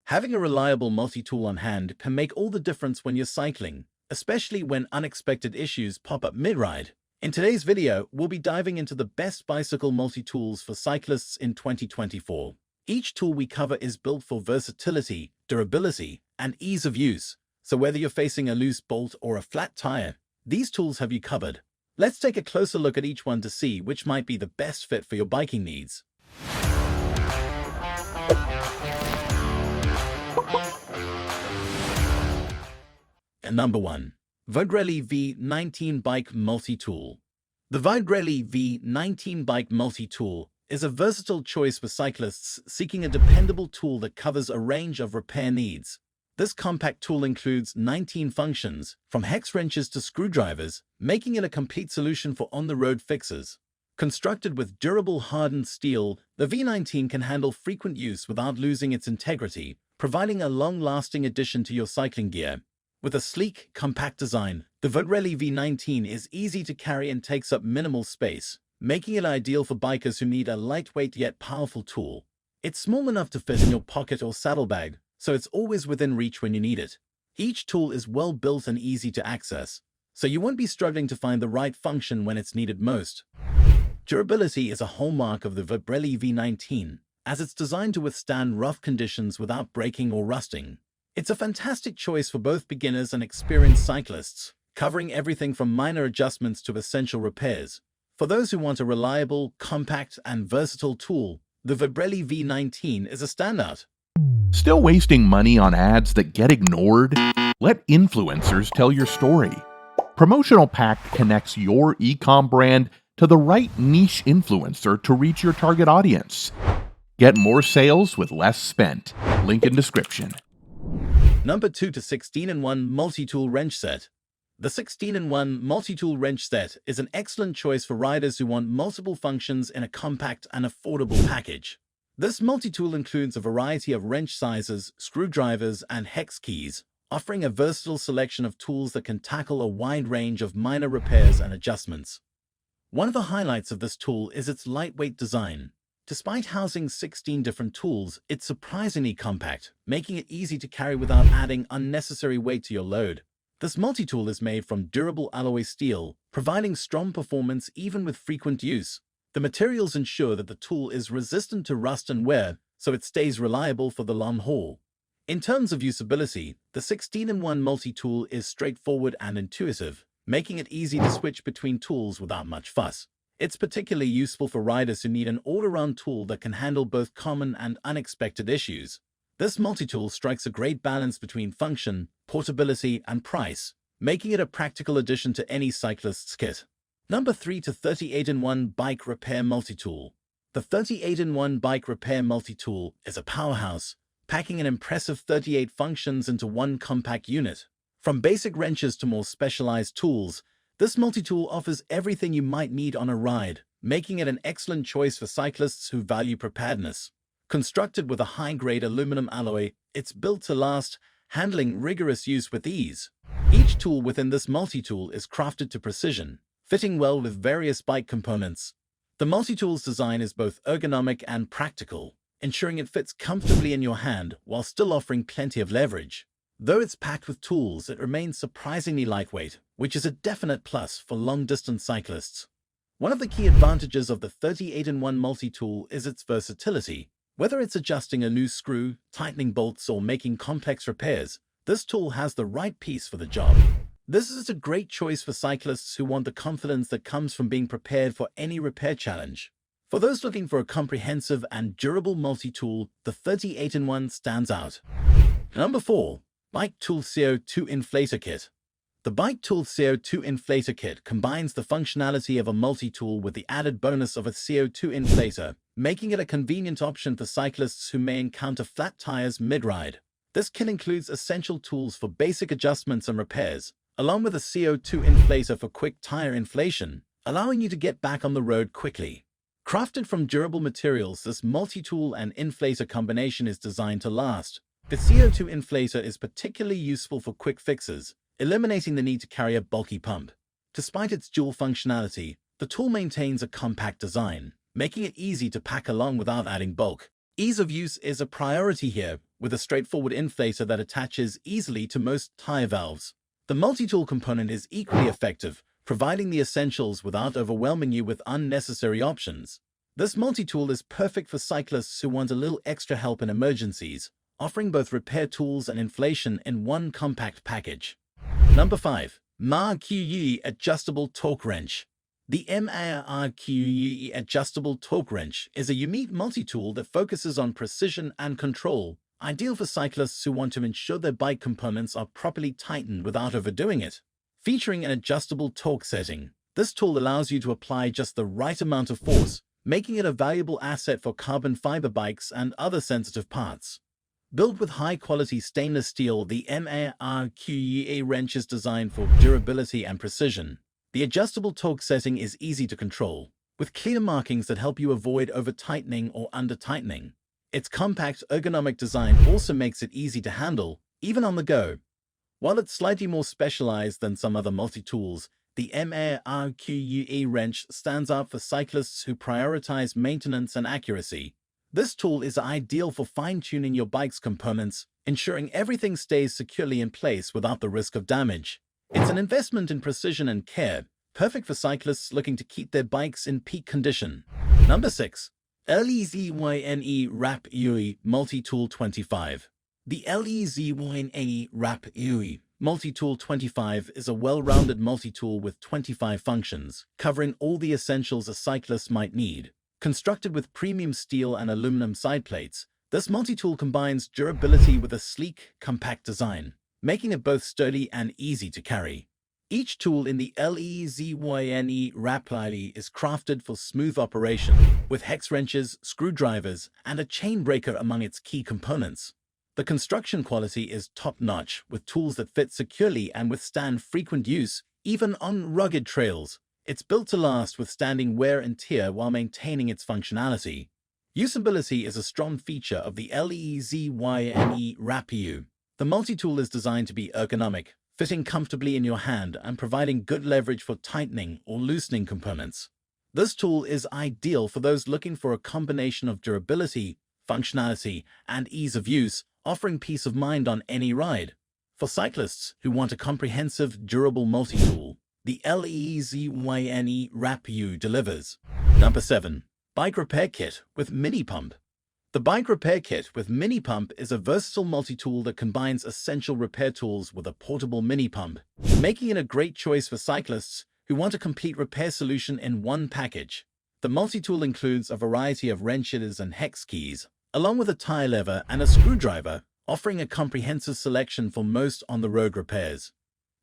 Having a reliable multi-tool on hand can make all the difference when you're cycling, especially when unexpected issues pop up mid-ride. In today's video, we'll be diving into the best bicycle multi-tools for cyclists in 2024. Each tool we cover is built for versatility, durability, and ease of use. So whether you're facing a loose bolt or a flat tire, these tools have you covered. Let's take a closer look at each one to see which might be the best fit for your biking needs. And number 1. Vibrelli V19 Bike Multi-Tool. The Vibrelli V19 Bike Multi-Tool is a versatile choice for cyclists seeking a dependable tool that covers a range of repair needs. This compact tool includes 19 functions, from hex wrenches to screwdrivers, making it a complete solution for on-the-road fixes. Constructed with durable hardened steel, the V19 can handle frequent use without losing its integrity, providing a long-lasting addition to your cycling gear. With a sleek, compact design, the Vibrelli V19 is easy to carry and takes up minimal space, making it ideal for bikers who need a lightweight yet powerful tool. It's small enough to fit in your pocket or saddlebag, so it's always within reach when you need it. Each tool is well built and easy to access, so you won't be struggling to find the right function when it's needed most. Durability is a hallmark of the Vibrelli V19, as it's designed to withstand rough conditions without breaking or rusting. It's a fantastic choice for both beginners and experienced cyclists, covering everything from minor adjustments to essential repairs. For those who want a reliable, compact, and versatile tool, the Vibrelli V19 is a standout. Still wasting money on ads that get ignored? Let influencers tell your story. Promotional Pack connects your e-com brand to the right niche influencer to reach your target audience. Get more sales with less spent. Link in description. Number 2 to 16-in-1 Multitool Wrench Set. The 16-in-1 Multitool Wrench Set is an excellent choice for riders who want multiple functions in a compact and affordable package. This multi-tool includes a variety of wrench sizes, screwdrivers, and hex keys, offering a versatile selection of tools that can tackle a wide range of minor repairs and adjustments. One of the highlights of this tool is its lightweight design. Despite housing 16 different tools, it's surprisingly compact, making it easy to carry without adding unnecessary weight to your load. This multi-tool is made from durable alloy steel, providing strong performance even with frequent use. The materials ensure that the tool is resistant to rust and wear, so it stays reliable for the long haul. In terms of usability, the 16-in-1 multi-tool is straightforward and intuitive, making it easy to switch between tools without much fuss. It's particularly useful for riders who need an all-around tool that can handle both common and unexpected issues. This multi-tool strikes a great balance between function, portability, and price, making it a practical addition to any cyclist's kit. Number 3 to 38-in-1 Bike Repair Multi-Tool. The 38-in-1 Bike Repair Multi-Tool is a powerhouse, packing an impressive 38 functions into one compact unit. From basic wrenches to more specialized tools, this multi-tool offers everything you might need on a ride, making it an excellent choice for cyclists who value preparedness. Constructed with a high-grade aluminum alloy, it's built to last, handling rigorous use with ease. Each tool within this multi-tool is crafted to precision, fitting well with various bike components. The multi-tool's design is both ergonomic and practical, ensuring it fits comfortably in your hand while still offering plenty of leverage. Though it's packed with tools, it remains surprisingly lightweight, which is a definite plus for long-distance cyclists. One of the key advantages of the 38-in-1 multi-tool is its versatility. Whether it's adjusting a loose screw, tightening bolts, or making complex repairs, this tool has the right piece for the job. This is a great choice for cyclists who want the confidence that comes from being prepared for any repair challenge. For those looking for a comprehensive and durable multi-tool, the 38-in-1 stands out. Number 4. Bike Tool CO2 Inflator Kit. The Bike Tool CO2 Inflator Kit combines the functionality of a multi-tool with the added bonus of a CO2 inflator, making it a convenient option for cyclists who may encounter flat tires mid-ride. This kit includes essential tools for basic adjustments and repairs, along with a CO2 inflator for quick tire inflation, allowing you to get back on the road quickly. Crafted from durable materials, this multi-tool and inflator combination is designed to last. The CO2 inflator is particularly useful for quick fixes, eliminating the need to carry a bulky pump. Despite its dual functionality, the tool maintains a compact design, making it easy to pack along without adding bulk. Ease of use is a priority here, with a straightforward inflator that attaches easily to most tire valves. The multi-tool component is equally effective, providing the essentials without overwhelming you with unnecessary options. This multi-tool is perfect for cyclists who want a little extra help in emergencies, offering both repair tools and inflation in one compact package. Number 5. MARQUE Adjustable Torque Wrench. The MARQUE Adjustable Torque Wrench is a unique multi-tool that focuses on precision and control, ideal for cyclists who want to ensure their bike components are properly tightened without overdoing it. Featuring an adjustable torque setting, this tool allows you to apply just the right amount of force, making it a valuable asset for carbon fiber bikes and other sensitive parts. Built with high-quality stainless steel, the MARQUE wrench is designed for durability and precision. The adjustable torque setting is easy to control, with clear markings that help you avoid over-tightening or under-tightening. Its compact, ergonomic design also makes it easy to handle, even on the go. While it's slightly more specialized than some other multi-tools, the MARQUE wrench stands out for cyclists who prioritize maintenance and accuracy. This tool is ideal for fine-tuning your bike's components, ensuring everything stays securely in place without the risk of damage. It's an investment in precision and care, perfect for cyclists looking to keep their bikes in peak condition. Number 6. Lezyne Rapu Multitool 25. The Lezyne Rapu Multitool 25 is a well-rounded multi-tool with 25 functions, covering all the essentials a cyclist might need. Constructed with premium steel and aluminum side plates, this multi-tool combines durability with a sleek, compact design, making it both sturdy and easy to carry. Each tool in the Lezyne Rapu is crafted for smooth operation, with hex wrenches, screwdrivers, and a chain breaker among its key components. The construction quality is top-notch, with tools that fit securely and withstand frequent use, even on rugged trails. It's built to last, withstanding wear and tear while maintaining its functionality. Usability is a strong feature of the Lezyne Rapu. The multi-tool is designed to be ergonomic, fitting comfortably in your hand and providing good leverage for tightening or loosening components. This tool is ideal for those looking for a combination of durability, functionality, and ease of use, offering peace of mind on any ride. For cyclists who want a comprehensive, durable multi-tool, the Lezyne Rapu delivers. Number 7. Bike Repair Kit with Mini Pump. The Bike Repair Kit with Mini Pump is a versatile multi-tool that combines essential repair tools with a portable mini pump, making it a great choice for cyclists who want a complete repair solution in one package. The multi-tool includes a variety of wrenches and hex keys, along with a tire lever and a screwdriver, offering a comprehensive selection for most on-the-road repairs.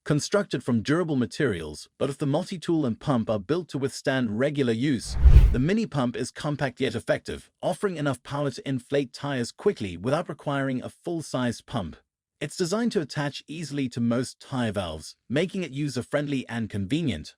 Constructed from durable materials, both the multi-tool and pump are built to withstand regular use. The mini pump is compact yet effective, offering enough power to inflate tires quickly without requiring a full-sized pump. It's designed to attach easily to most tire valves, making it user-friendly and convenient.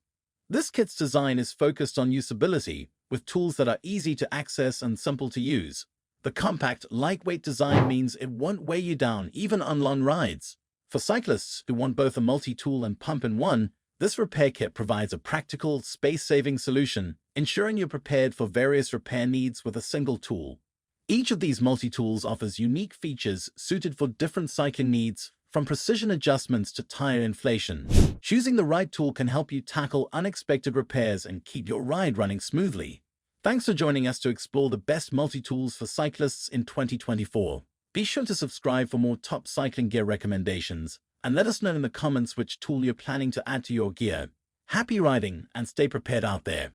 This kit's design is focused on usability, with tools that are easy to access and simple to use. The compact, lightweight design means it won't weigh you down even on long rides. For cyclists who want both a multi-tool and pump in one, this repair kit provides a practical, space-saving solution, ensuring you're prepared for various repair needs with a single tool. Each of these multi-tools offers unique features suited for different cycling needs, from precision adjustments to tire inflation. Choosing the right tool can help you tackle unexpected repairs and keep your ride running smoothly. Thanks for joining us to explore the best multi-tools for cyclists in 2024. Be sure to subscribe for more top cycling gear recommendations, and let us know in the comments which tool you're planning to add to your gear. Happy riding and stay prepared out there.